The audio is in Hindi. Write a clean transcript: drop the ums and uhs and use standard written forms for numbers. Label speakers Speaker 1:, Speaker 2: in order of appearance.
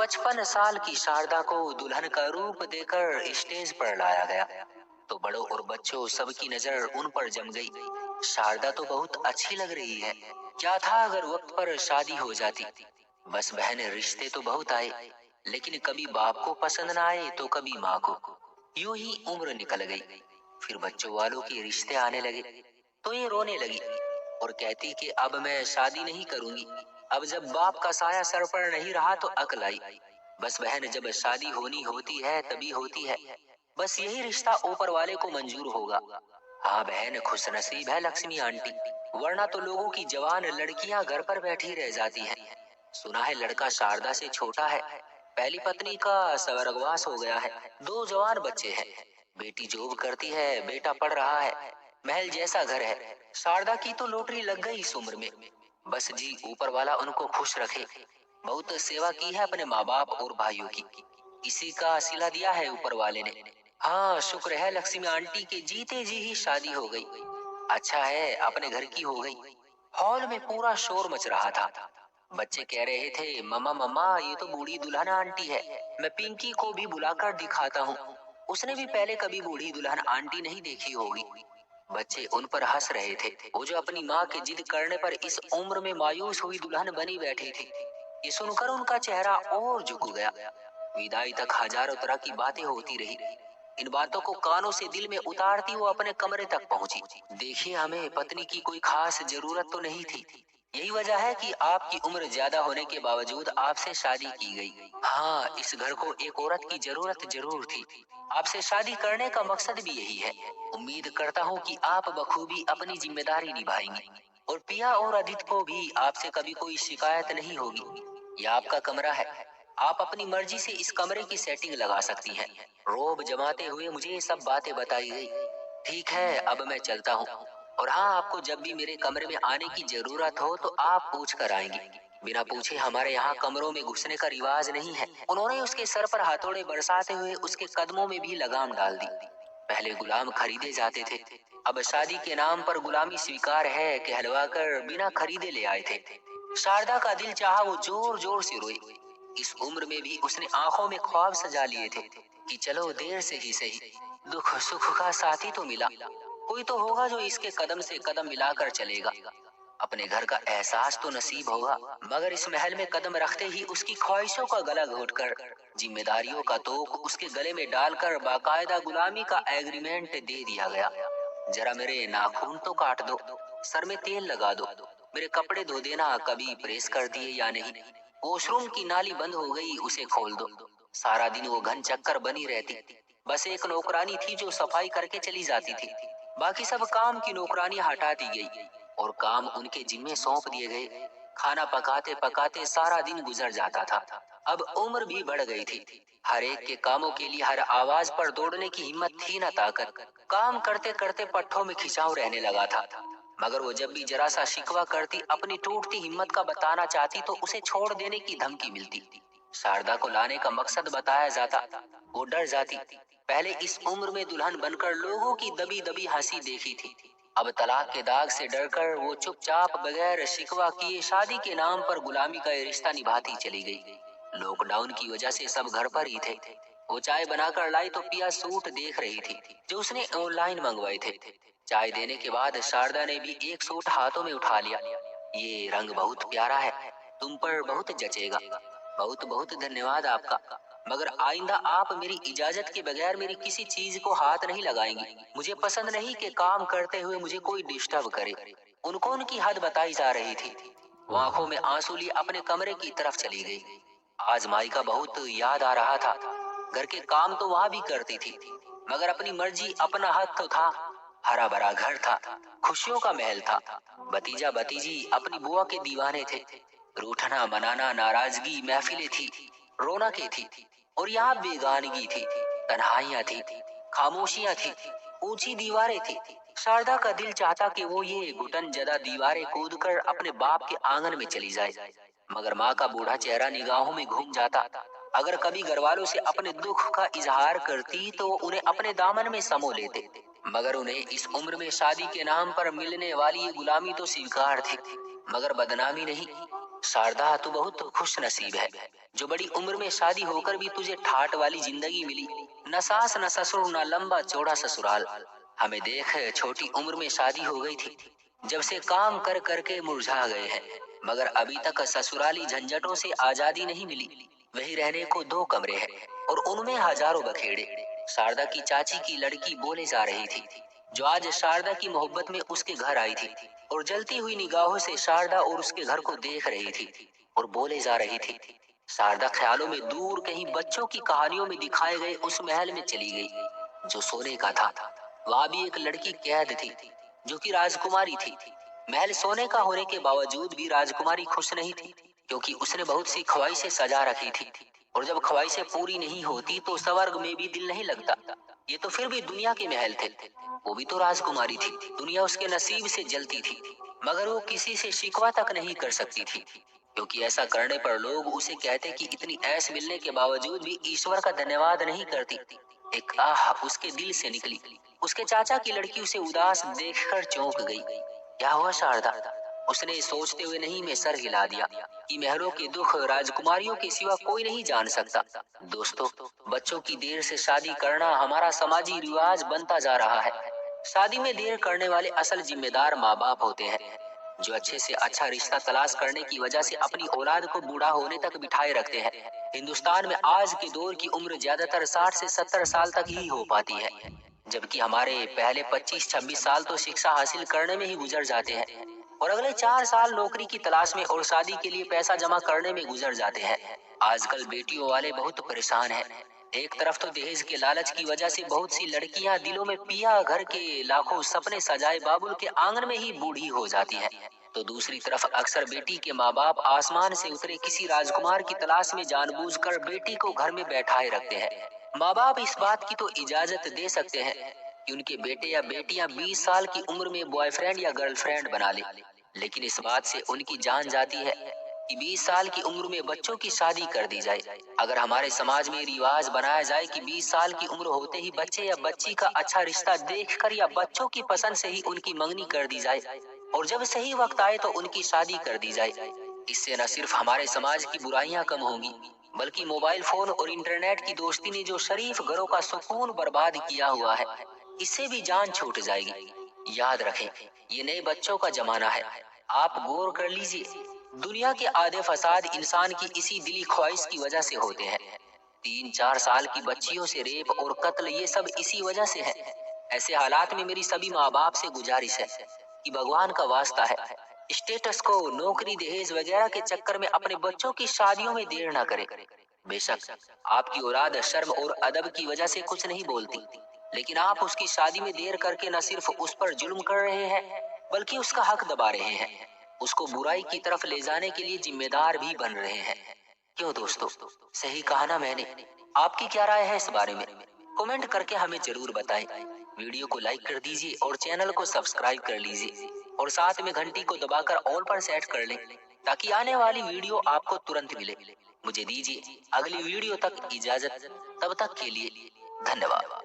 Speaker 1: 55 साल की शारदा को दुल्हन का रूप देकर स्टेज पर लाया गया तो बड़ों और बच्चों सबकी नजर उन पर जम गई। शारदा तो बहुत अच्छी लग रही है। क्या था अगर वक्त पर शादी हो जाती। बस बहन, रिश्ते तो बहुत आए, लेकिन कभी बाप को पसंद ना आए तो कभी माँ को। यूं ही उम्र निकल गई। फिर बच्चों वालों के रिश्ते आने लगे तो ये रोने लगी और कहती कि अब मैं शादी नहीं करूंगी। अब जब बाप का साया सर पर नहीं रहा तो अकल आई। बस बहन, जब शादी होनी होती है तभी होती है। बस यही रिश्ता ऊपर वाले को मंजूर होगा। हाँ बहन, खुशनसीब है लक्ष्मी आंटी, वरना तो लोगों की जवान लड़कियां घर पर बैठी रह जाती हैं। सुना है लड़का शारदा से छोटा है। पहली पत्नी का स्वर्गवास हो गया है। 2 जवान बच्चे हैं। बेटी जॉब करती है, बेटा पढ़ रहा है। महल जैसा घर है। शारदा की तो लॉटरी लग गई इस उम्र में। बस जी, ऊपर वाला उनको खुश रखे। बहुत सेवा की है अपने माँ बाप और भाइयों की, इसी का सिला दिया है ऊपर वाले ने। हाँ, शुक्र है लक्ष्मी आंटी के जीते जी ही शादी हो गई। अच्छा है अपने घर की हो गई। हॉल में पूरा शोर मच रहा था। बच्चे कह रहे थे, मम्मा मम्मा, ये तो बूढ़ी दुल्हन आंटी है। मैं पिंकी को भी बुलाकर दिखाता हूँ, उसने भी पहले कभी बूढ़ी दुल्हन आंटी नहीं देखी होगी। बच्चे उन पर हंस रहे थे, वो जो अपनी माँ के जिद करने पर इस उम्र में मायूस हुई दुल्हन बनी बैठी थी। ये सुनकर उनका चेहरा और झुक गया। विदाई तक हजारों तरह की बातें होती रही। इन बातों को कानों से दिल में उतारती वो अपने कमरे तक पहुंची। देखिए, हमें पत्नी की कोई खास जरूरत तो नहीं थी। यही वजह है कि आपकी उम्र ज्यादा होने के बावजूद आपसे शादी की गई। हाँ, इस घर को एक औरत की जरूरत जरूर थी। आपसे शादी करने का मकसद भी यही है। उम्मीद करता हूँ कि आप बखूबी अपनी जिम्मेदारी निभाएंगी और पिया और अदित को भी आपसे कभी कोई शिकायत नहीं होगी। यह आपका कमरा है, आप अपनी मर्जी से इस कमरे की सेटिंग लगा सकती हैं। रोब जमाते हुए मुझे ये सब बातें बताई गई। ठीक है, अब मैं चलता हूँ। और हाँ, आपको जब भी मेरे कमरे में आने की जरूरत हो तो आप पूछ कर आएंगी। बिना पूछे हमारे यहाँ कमरों में घुसने का रिवाज नहीं है। उन्होंने उसके सर पर हथौड़े बरसाते हुए उसके कदमों में भी लगाम डाल दी। पहले गुलाम खरीदे जाते थे, अब शादी के नाम पर गुलामी स्वीकार है, कहलवा कर बिना खरीदे ले आए थे। शारदा का दिल चाहा वो जोर जोर से रोए। इस उम्र में भी उसने आंखों में ख्वाब सजा लिए थे कि चलो देर से ही सही, दुख सुख का साथी तो मिला। कोई तो होगा जो इसके कदम से कदम मिलाकर चलेगा। अपने घर का एहसास तो नसीब होगा। मगर इस महल में कदम रखते ही उसकी ख्वाहिशों का गला घोटकर, जिम्मेदारियों का तोक उसके गले में डालकर बाकायदा गुलामी का एग्रीमेंट दे दिया गया। जरा मेरे नाखून तो काट दो, सर में तेल लगा दो, मेरे कपड़े धो देना, कभी प्रेस कर दिए या नहीं। वॉशरूम की नाली बंद हो गई, उसे खोल दो। सारा दिन वो घन चक्कर बनी रहती। बस एक नौकरानी थी जो सफाई करके चली जाती थी। बाकी सब काम की नौकरानी हटा दी गई और काम उनके जिम्मे सौंप दिए गए। खाना पकाते पकाते सारा दिन गुजर जाता था। अब उम्र भी बढ़ गई थी। हर एक के कामों के लिए हर आवाज पर दौड़ने की हिम्मत थी न ताकत। काम करते करते पट्टों में खिंचाव रहने लगा था। मगर वो जब भी जरा सा शिकवा करती, अपनी टूटती हिम्मत का बताना चाहती तो उसे छोड़ देने की धमकी मिलती। शारदा को लाने का मकसद बताया जाता, वो डर जाती। पहले इस उम्र में दुल्हन बनकर लोगों की दबी दबी हंसी देखी थी। अब तलाक के दाग से डरकर वो चुपचाप बगैर शिकवा किए शादी के नाम पर गुलामी का ये रिश्ता निभाती चली गई। लॉकडाउन की वजह से सब घर पर ही थे। वो चाय बनाकर लाई तो पिया सूट देख रही थी जो उसने ऑनलाइन मंगवाए थे। चाय देने के बाद शारदा ने भी एक सूट हाथों में उठा लिया। ये रंग बहुत प्यारा है, तुम पर बहुत जचेगा। बहुत बहुत धन्यवाद आपका, मगर आइंदा आप मेरी इजाजत के बगैर मेरी किसी चीज को हाथ नहीं लगाएंगी। मुझे पसंद नहीं कि काम करते हुए मुझे कोई डिस्टर्ब करे। उनको उनकी हद बताई जा रही थी। वो आंखों में आंसू लिए अपने कमरे की तरफ चली गई। आज माई का बहुत याद आ रहा था। घर के काम तो वहाँ भी करती थी, मगर अपनी मर्जी, अपना हक तो था। हरा भरा घर था, खुशियों का महल था। भतीजा भतीजी अपनी बुआ के दीवाने थे। रूठना मनाना, नाराजगी, महफिलें थी, रौनकें थी। और यहाँ बेगानगी थी, तन्हाइयां थी, खामोशियां थी, ऊंची दीवारें थी। शारदा का दिल चाहता कि वो ये घुटन जदा दीवारें कूदकर अपने बाप के आंगन में चली जाए, मगर माँ का बूढ़ा चेहरा निगाहों में घूम जाता। अगर कभी घर वालों से अपने दुख का इजहार करती तो उन्हें अपने दामन में समो लेते, मगर उन्हें इस उम्र में शादी के नाम पर मिलने वाली ये गुलामी तो स्वीकार थी, मगर बदनामी नहीं। शारदा तू बहुत खुश नसीब है, जो बड़ी उम्र में शादी होकर भी तुझे ठाट वाली जिंदगी मिली। न सास न ससुर न लंबा चौड़ा ससुराल। हमें देख छोटी उम्र में शादी हो गई थी, जब से काम कर करके मुरझा गए हैं, मगर अभी तक ससुराली झंझटों से आजादी नहीं मिली। वही रहने को 2 कमरे हैं और उनमें हजारों बखेड़े। शारदा की चाची की लड़की बोले जा रही थी, जो आज शारदा की मोहब्बत में उसके घर आई थी और जलती हुई निगाहों से शारदा और उसके घर को देख रही थी और बोले जा रही थी। शारदा ख्यालों में दूर कहीं बच्चों की कहानियों में दिखाए गए उस महल में चली गई, जो सोने का था। वहां भी एक लड़की कैद थी, जो कि राजकुमारी थी। महल सोने का होने के बावजूद भी राजकुमारी खुश नहीं थी, क्योंकि उसने बहुत सी ख्वाहिशें सजा रखी थी, और जब ख्वाहिशें पूरी नहीं होती तो स्वर्ग में भी दिल नहीं लगता। ये तो फिर भी दुनिया के महल थे, वो भी तो राजकुमारी थी। दुनिया उसके नसीब से जलती थी, मगर वो किसी से शिकवा तक नहीं कर सकती थी, क्योंकि ऐसा करने पर लोग उसे कहते कि इतनी ऐश मिलने के बावजूद भी ईश्वर का धन्यवाद नहीं करती। एक आह उसके दिल से निकली। उसके चाचा की लड़की उसे उदास देखकर चौंक गई। क्या हुआ शारदा? उसने सोचते हुए नहीं में सर हिला दिया कि महलों के दुख राजकुमारियों के सिवा कोई नहीं जान सकता। दोस्तों, बच्चों की देर से शादी करना हमारा समाजी रिवाज बनता जा रहा है। शादी में देर करने वाले असल जिम्मेदार माँ बाप होते हैं, जो अच्छे से अच्छा रिश्ता तलाश करने की वजह से अपनी औलाद को बूढ़ा होने तक बिठाए रखते हैं। हिंदुस्तान में आज के दौर की उम्र ज्यादातर 60 से 70 साल तक ही हो पाती है, जबकि हमारे पहले 25-26 साल तो शिक्षा हासिल करने में ही गुजर जाते हैं, और अगले 4 साल नौकरी की तलाश में और शादी के लिए पैसा जमा करने में गुजर जाते हैं। आजकल बेटियों वाले बहुत परेशान हैं। एक तरफ तो दहेज के लालच की वजह से बहुत सी लड़कियां दिलों में पिया घर के लाखों सपने सजाए बाबुल के आंगन में ही बूढ़ी हो जाती हैं, तो दूसरी तरफ अक्सर बेटी के माँ बाप आसमान से उतरे किसी राजकुमार की तलाश में जानबूझकर बेटी को घर में बैठाए रखते हैं। माँ बाप इस बात की तो इजाजत दे सकते हैं कि उनके बेटे या बेटियां 20 साल की उम्र में बॉयफ्रेंड या गर्लफ्रेंड बना ले, लेकिन इस बात से उनकी जान जाती है कि 20 साल की उम्र में बच्चों की शादी कर दी जाए। अगर हमारे समाज में रिवाज बनाया जाए कि 20 साल की उम्र होते ही बच्चे या बच्ची का अच्छा रिश्ता देखकर या बच्चों की पसंद से ही उनकी मंगनी कर दी जाए, और जब सही वक्त आए तो उनकी शादी कर दी जाए, इससे न सिर्फ हमारे समाज की बुराइयां कम होंगी, बल्कि मोबाइल फोन और इंटरनेट की दोस्ती ने जो शरीफ घरों का सुकून बर्बाद किया हुआ है, इससे भी जान छूट जाएगी। याद रखें, ये नए बच्चों का जमाना है। आप गौर कर लीजिए, दुनिया के आधे फसाद इंसान की इसी दिली ख्वाहिश की वजह से होते हैं। 3-4 साल की बच्चियों से रेप और कत्ल, ये सब इसी वजह से है। ऐसे हालात में मेरी सभी माँ बाप से गुजारिश है कि भगवान का वास्ता है, स्टेटस को, नौकरी, दहेज वगैरह के चक्कर में अपने बच्चों की शादियों में देर ना करें। बेशक आपकी औलाद शर्म और अदब की वजह से कुछ नहीं बोलती, लेकिन आप उसकी शादी में देर करके न सिर्फ उस पर जुल्म कर रहे हैं, बल्कि उसका हक दबा रहे हैं। उसको बुराई की तरफ ले जाने के लिए जिम्मेदार भी बन रहे हैं। क्यों दोस्तों, सही कहा ना मैंने? आपकी क्या राय है इस बारे में? कमेंट करके हमें जरूर बताएं। वीडियो को लाइक कर दीजिए और चैनल को सब्सक्राइब कर लीजिए, और साथ में घंटी को दबाकर ऑल पर सेट कर लें, ताकि आने वाली वीडियो आपको तुरंत मिले। मुझे दीजिए अगली वीडियो तक इजाजत, तब तक के लिए धन्यवाद।